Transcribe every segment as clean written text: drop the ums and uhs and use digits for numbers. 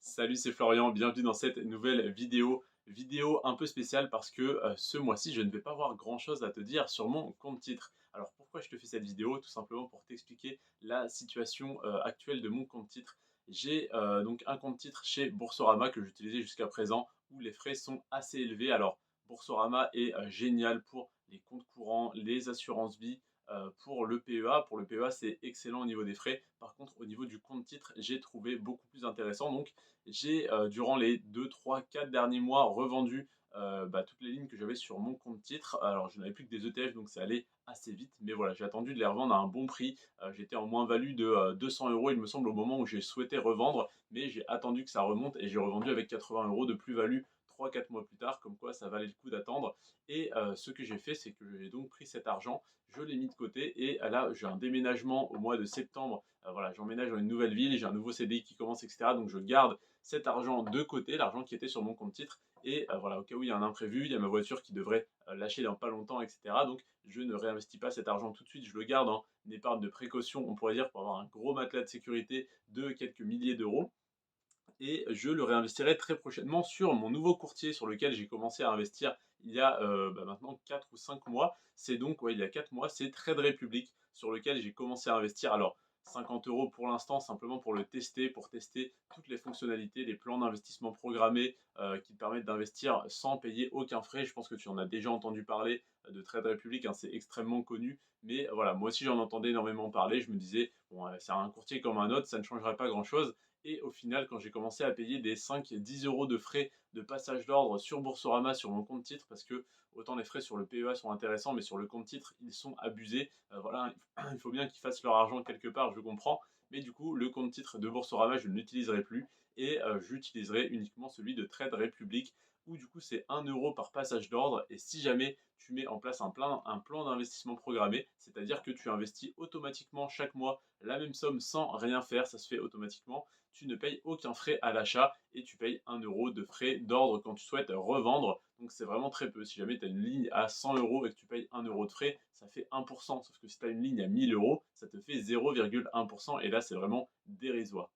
Salut, c'est Florian, bienvenue dans cette nouvelle vidéo. Vidéo un peu spéciale parce que ce mois-ci, je ne vais pas avoir grand-chose à te dire sur mon compte titre. Alors pourquoi je te fais cette vidéo? Tout simplement pour t'expliquer la situation actuelle de mon compte titre. J'ai donc un compte titre chez Boursorama que j'utilisais jusqu'à présent où les frais sont assez élevés. Alors Boursorama est génial pour les comptes courants, les assurances vie, pour le PEA. Pour le PEA, c'est excellent au niveau des frais. Par contre, au niveau du compte titre, j'ai trouvé beaucoup plus intéressant. Donc, j'ai, durant les 2, 3, 4 derniers mois, revendu toutes les lignes que j'avais sur mon compte titre. Alors, je n'avais plus que des ETF, donc ça allait assez vite. Mais voilà, j'ai attendu de les revendre à un bon prix. J'étais en moins-value de 200 euros, il me semble, au moment où j'ai souhaité revendre. Mais j'ai attendu que ça remonte et j'ai revendu avec 80 euros de plus-value 3, 4 mois plus tard, comme quoi ça valait le coup d'attendre. Et ce que j'ai fait, c'est que j'ai donc pris cet argent, je l'ai mis de côté et là, j'ai un déménagement au mois de septembre. Voilà, j'emménage dans une nouvelle ville, j'ai un nouveau CDI qui commence, etc. Donc je garde cet argent de côté, l'argent qui était sur mon compte titre. Et voilà, au cas où il y a un imprévu, il y a ma voiture qui devrait lâcher dans pas longtemps, etc. Donc je ne réinvestis pas cet argent tout de suite, je le garde en épargne de précaution, on pourrait dire, pour avoir un gros matelas de sécurité de quelques milliers d'euros et je le réinvestirai très prochainement sur mon nouveau courtier sur lequel j'ai commencé à investir il y a maintenant 4 ou 5 mois. C'est donc, ouais, il y a 4 mois, c'est Trade Republic sur lequel j'ai commencé à investir. Alors, 50 euros pour l'instant, simplement pour le tester, pour tester toutes les fonctionnalités, les plans d'investissement programmés qui te permettent d'investir sans payer aucun frais. Je pense que tu en as déjà entendu parler de Trade Republic, hein, c'est extrêmement connu. Mais voilà, moi aussi j'en entendais énormément parler. Je me disais, bon, c'est un courtier comme un autre, ça ne changerait pas grand-chose. Et au final, quand j'ai commencé à payer des 5-10 euros de frais de passage d'ordre sur Boursorama, sur mon compte titre, parce que autant les frais sur le PEA sont intéressants, mais sur le compte titre, ils sont abusés. Voilà, il faut bien qu'ils fassent leur argent quelque part, je comprends. Mais du coup, le compte titre de Boursorama, je ne l'utiliserai plus et j'utiliserai uniquement celui de Trade Republic où du coup c'est 1 euro par passage d'ordre. Et si jamais tu mets en place un plan d'investissement programmé, c'est-à-dire que tu investis automatiquement chaque mois la même somme sans rien faire, ça se fait automatiquement, tu ne payes aucun frais à l'achat et tu payes 1 euro de frais d'ordre quand tu souhaites revendre. Donc c'est vraiment très peu. Si jamais tu as une ligne à 100 euros et que tu payes 1 euro de frais, ça fait 1%. Sauf que si tu as une ligne à 1000 euros, ça te fait 0,1%. Et là, c'est vraiment dérisoire.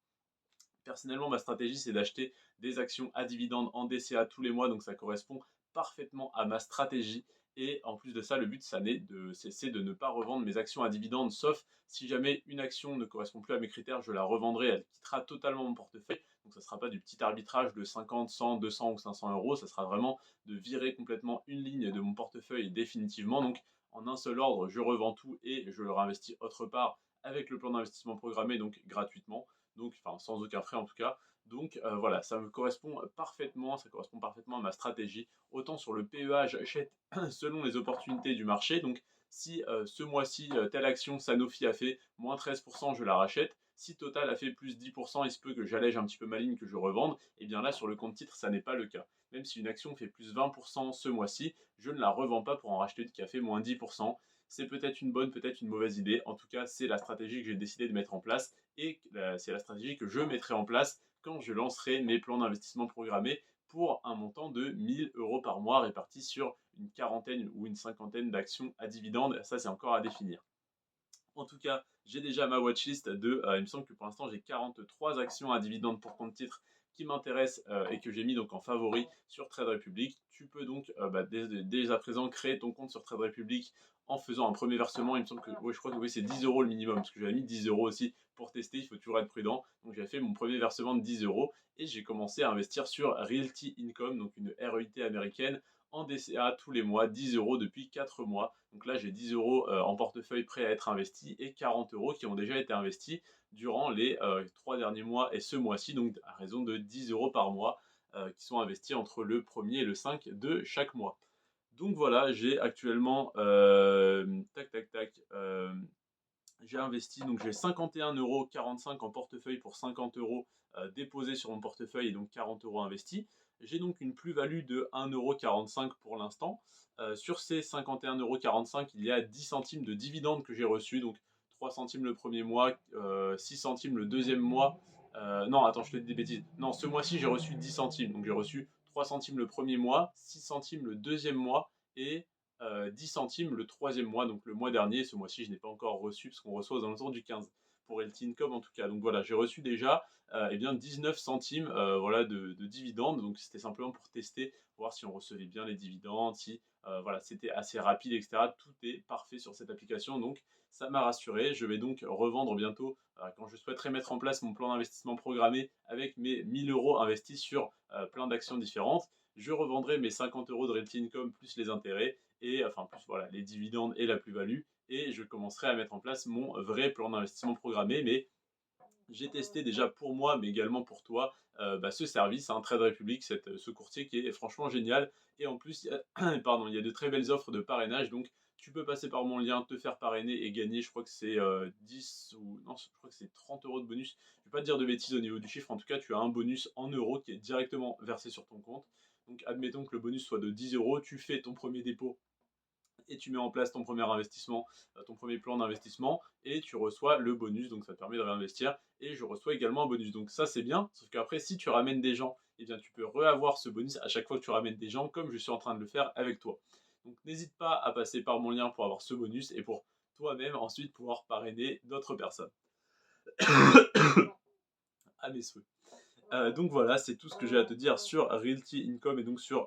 Personnellement, ma stratégie, c'est d'acheter des actions à dividendes en DCA tous les mois, donc ça correspond parfaitement à ma stratégie. Et en plus de ça, le but, c'est de ne pas revendre mes actions à dividendes, sauf si jamais une action ne correspond plus à mes critères, je la revendrai, elle quittera totalement mon portefeuille. Donc ça ne sera pas du petit arbitrage de 50, 100, 200 ou 500 euros, ça sera vraiment de virer complètement une ligne de mon portefeuille définitivement. Donc en un seul ordre, je revends tout et je le réinvestis autre part avec le plan d'investissement programmé, donc gratuitement, donc enfin sans aucun frais en tout cas. Donc voilà, ça me correspond parfaitement, ça correspond parfaitement à ma stratégie. Autant sur le PEA, j'achète selon les opportunités du marché. Donc si ce mois-ci, telle action Sanofi a fait moins 13%, je la rachète. Si Total a fait plus 10%, il se peut que j'allège un petit peu ma ligne, que je revende. Et bien là, sur le compte titre, ça n'est pas le cas. Même si une action fait plus 20% ce mois-ci, je ne la revends pas pour en racheter une qui a fait moins 10%. C'est peut-être une bonne, peut-être une mauvaise idée. En tout cas, c'est la stratégie que j'ai décidé de mettre en place et c'est la stratégie que je mettrai en place quand je lancerai mes plans d'investissement programmés pour un montant de 1000 euros par mois répartis sur une quarantaine ou une cinquantaine d'actions à dividendes. Ça, c'est encore à définir. En tout cas, j'ai déjà ma watchlist il me semble que pour l'instant, j'ai 43 actions à dividendes pour compte titre qui m'intéressent et que j'ai mis donc en favori sur Trade Republic. Tu peux donc dès à présent créer ton compte sur Trade Republic en faisant un premier versement. Il me semble que, oui, je crois que oui, c'est 10 euros le minimum, parce que j'avais mis 10 euros aussi pour tester. Il faut toujours être prudent. Donc, j'ai fait mon premier versement de 10 euros et j'ai commencé à investir sur Realty Income, donc une REIT américaine, en DCA tous les mois, 10 euros depuis 4 mois. Donc là, j'ai 10 euros en portefeuille prêt à être investi et 40 euros qui ont déjà été investis durant les 3 derniers mois et ce mois-ci, donc à raison de 10 euros par mois qui sont investis entre le 1er et le 5 de chaque mois. Donc voilà, j'ai actuellement, tac tac tac, j'ai investi, donc j'ai 51,45 € en portefeuille pour 50 euros déposés sur mon portefeuille et donc 40 euros investis. J'ai donc une plus-value de 1,45 € pour l'instant. Sur ces 51,45 €, il y a 10 centimes de dividendes que j'ai reçus, donc 3 centimes le premier mois, 6 centimes le deuxième mois. Non, attends, je te dis des bêtises. Non, ce mois-ci, j'ai reçu 10 centimes, donc j'ai reçu 3 centimes le premier mois, 6 centimes le deuxième mois et 10 centimes le troisième mois, donc le mois dernier. Ce mois-ci, je n'ai pas encore reçu parce qu'on reçoit aux alentours du 15. pour Realty Income en tout cas. Donc voilà, j'ai reçu déjà eh bien 19 centimes voilà, de dividendes. Donc c'était simplement pour tester, voir si on recevait bien les dividendes, si voilà, c'était assez rapide, etc. Tout est parfait sur cette application. Donc ça m'a rassuré. Je vais donc revendre bientôt quand je souhaiterais mettre en place mon plan d'investissement programmé avec mes 1000 euros investis sur plein d'actions différentes. Je revendrai mes 50 euros de Realty Income plus les intérêts et enfin plus voilà les dividendes et la plus-value et je commencerai à mettre en place mon vrai plan d'investissement programmé. Mais j'ai testé déjà pour moi, mais également pour toi, ce service, hein, Trade Republic, ce courtier qui est franchement génial. Et en plus, pardon, il y a de très belles offres de parrainage. Donc, tu peux passer par mon lien, te faire parrainer et gagner, je crois que c'est 10 ou non, je crois que c'est 30 euros de bonus. Je ne vais pas te dire de bêtises au niveau du chiffre. En tout cas, tu as un bonus en euros qui est directement versé sur ton compte. Donc, admettons que le bonus soit de 10 euros. Tu fais ton premier dépôt et tu mets en place ton premier investissement, ton premier plan d'investissement et tu reçois le bonus, donc ça te permet de réinvestir et je reçois également un bonus. Donc ça c'est bien, sauf qu'après si tu ramènes des gens, eh bien tu peux reavoir ce bonus à chaque fois que tu ramènes des gens comme je suis en train de le faire avec toi. Donc n'hésite pas à passer par mon lien pour avoir ce bonus et pour toi-même ensuite pouvoir parrainer d'autres personnes. À mes souhaits. Donc voilà, c'est tout ce que j'ai à te dire sur Realty Income et donc sur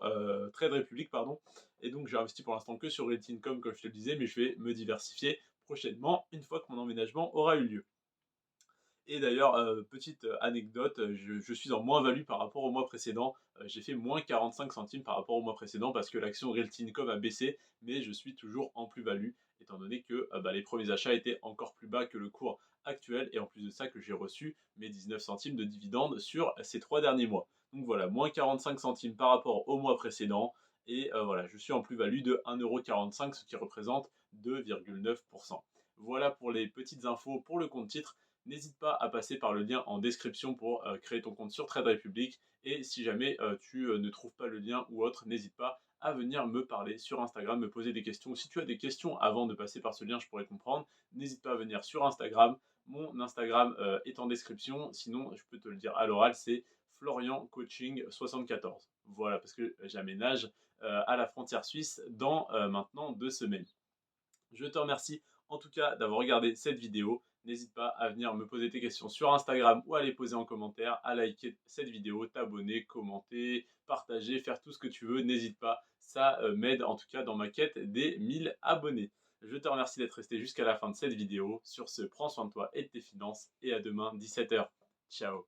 Trade Republic, pardon. Et donc j'ai investi pour l'instant que sur Realty Income, comme je te le disais, mais je vais me diversifier prochainement une fois que mon emménagement aura eu lieu. Et d'ailleurs, petite anecdote, je suis en moins-value par rapport au mois précédent. J'ai fait moins 45 centimes par rapport au mois précédent parce que l'action Realty Income a baissé, mais je suis toujours en plus-value, étant donné que les premiers achats étaient encore plus bas que le cours actuel, et en plus de ça que j'ai reçu mes 19 centimes de dividendes sur ces 3 derniers mois. Donc voilà, moins 45 centimes par rapport au mois précédent, et voilà, je suis en plus-value de 1,45 €, ce qui représente 2,9%. Voilà pour les petites infos pour le compte titre. N'hésite pas à passer par le lien en description pour créer ton compte sur Trade Republic. Et si jamais tu ne trouves pas le lien ou autre, n'hésite pas à venir me parler sur Instagram, me poser des questions. Si tu as des questions avant de passer par ce lien, je pourrais comprendre. N'hésite pas à venir sur Instagram. Mon Instagram est en description. Sinon, je peux te le dire à l'oral, c'est Florian Coaching 74. Voilà, parce que j'aménage à la frontière suisse dans maintenant 2 semaines. Je te remercie en tout cas d'avoir regardé cette vidéo. N'hésite pas à venir me poser tes questions sur Instagram ou à les poser en commentaire, à liker cette vidéo, t'abonner, commenter, partager, faire tout ce que tu veux. N'hésite pas, ça m'aide en tout cas dans ma quête des 1000 abonnés. Je te remercie d'être resté jusqu'à la fin de cette vidéo. Sur ce, prends soin de toi et de tes finances et à demain 17 h. Ciao.